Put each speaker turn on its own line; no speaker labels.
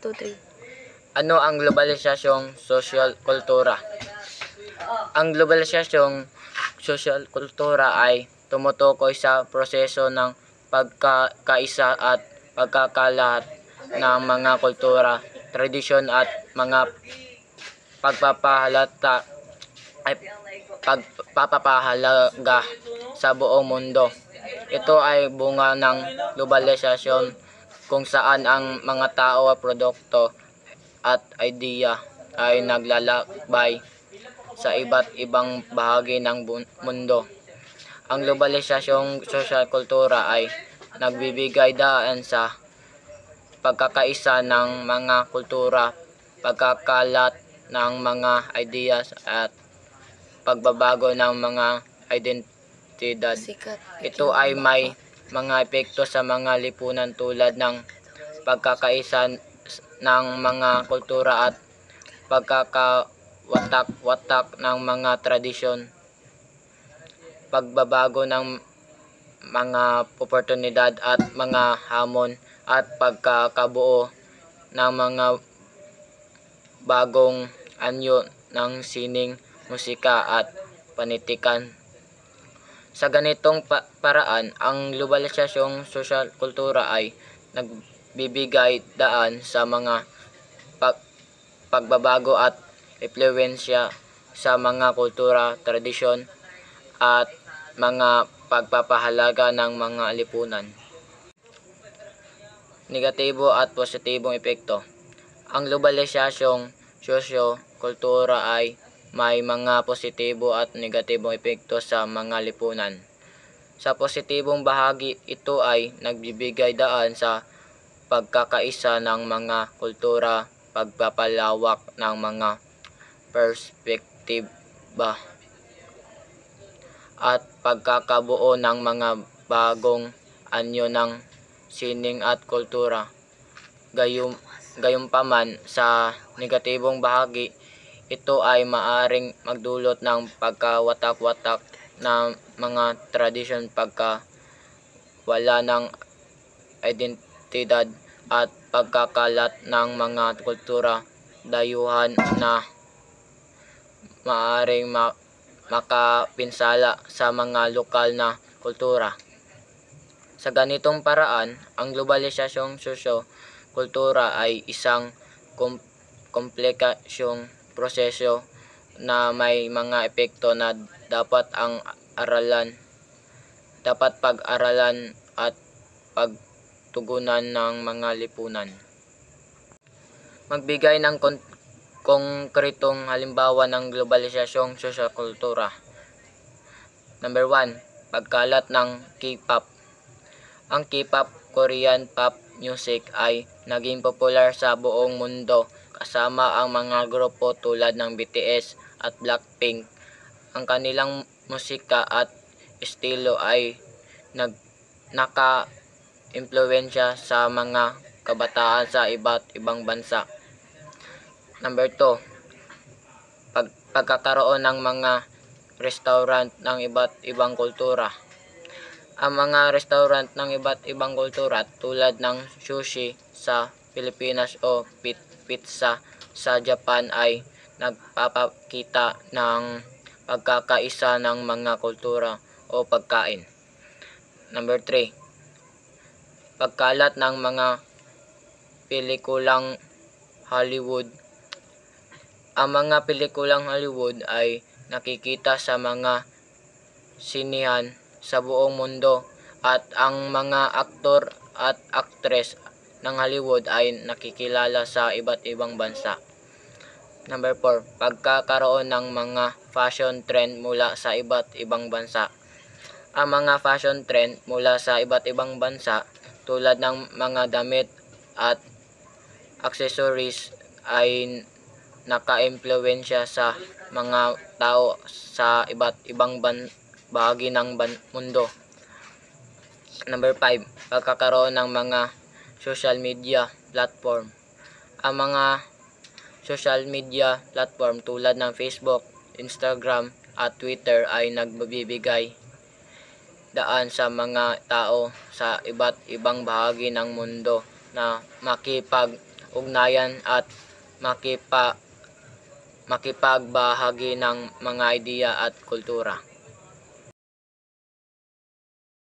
2, 3.
Ano ang globalisasyong social kultura? Ang globalisasyong social kultura ay tumutukoy sa proseso ng pagkakaisa at pagkakalat ng mga kultura, tradisyon at mga pagpapahalaga sa buong mundo. Ito ay bunga ng globalisasyon kung saan ang mga tao, produkto at idea ay naglalakbay sa iba't ibang bahagi ng mundo. Ang globalisasyong social kultura ay nagbibigay daan sa pagkakaisa ng mga kultura, pagkakalat ng mga ideas at pagbabago ng mga identidad. Ito ay may mga epekto sa mga lipunan tulad ng pagkakaisa ng mga kultura at pagkakawatak-watak ng mga tradisyon, pagbabago ng mga oportunidad at mga hamon at pagkakabuo ng mga bagong anyo ng sining, musika at panitikan. Sa ganitong paraan, ang globalisasyong social kultura ay nagbibigay daan sa mga pagbabago at impluwensya sa mga kultura, tradisyon at mga pagpapahalaga ng mga lipunan. Negatibo at positibong epekto. Ang globalisasyong sosyo-kultura ay may mga positibo at negatibong epekto sa mga lipunan. Sa positibong bahagi, ito ay nagbibigay daan sa pagkakaisa ng mga kultura, pagpapalawak ng mga perspektiba at pagkakabuo ng mga bagong anyo ng sining at kultura. Gayunpaman, sa negatibong bahagi, ito ay maaring magdulot ng pagkawatak-watak ng mga tradisyon, pagkawala ng identidad at pagkakalat ng mga kultura, dayuhan na maaring makapinsala sa mga lokal na kultura. Sa ganitong paraan, ang globalisasyong sosyo-kultura ay isang komplikasyong proseso na may mga epekto na dapat pag-aralan at pagtugunan ng mga lipunan. Magbigay ng konkretong halimbawa ng globalisasyong sosyo-kultura. Number 1, pagkalat ng K-pop. Ang K-pop, Korean pop music, ay naging popular sa buong mundo kasama ang mga grupo tulad ng BTS at Blackpink. Ang kanilang musika at estilo ay naka-impluwensya sa mga kabataan sa iba't ibang bansa. Number 2, pagkakaroon ng mga restaurant ng iba't ibang kultura. Ang mga restaurant ng iba't ibang kultura tulad ng sushi sa Pilipinas o pizza sa Japan ay nagpapakita ng pagkakaisa ng mga kultura o pagkain. Number 3, pagkalat ng mga pelikulang Hollywood. Ang mga pelikulang Hollywood ay nakikita sa mga sinihan sa buong mundo at ang mga aktor at aktres ng Hollywood ay nakikilala sa iba't ibang bansa. Number 4, pagkakaroon ng mga fashion trend mula sa iba't ibang bansa. Ang mga fashion trend mula sa iba't ibang bansa tulad ng mga damit at accessories ay naka-impluwensya sa mga tao sa iba't ibang bahagi ng mundo. Number 5, pagkakaroon ng mga social media platform. Ang mga social media platform tulad ng Facebook, Instagram at Twitter ay nagbibigay daan sa mga tao sa iba't ibang bahagi ng mundo na ugnayan at makipagbahagi ng mga ideya at kultura.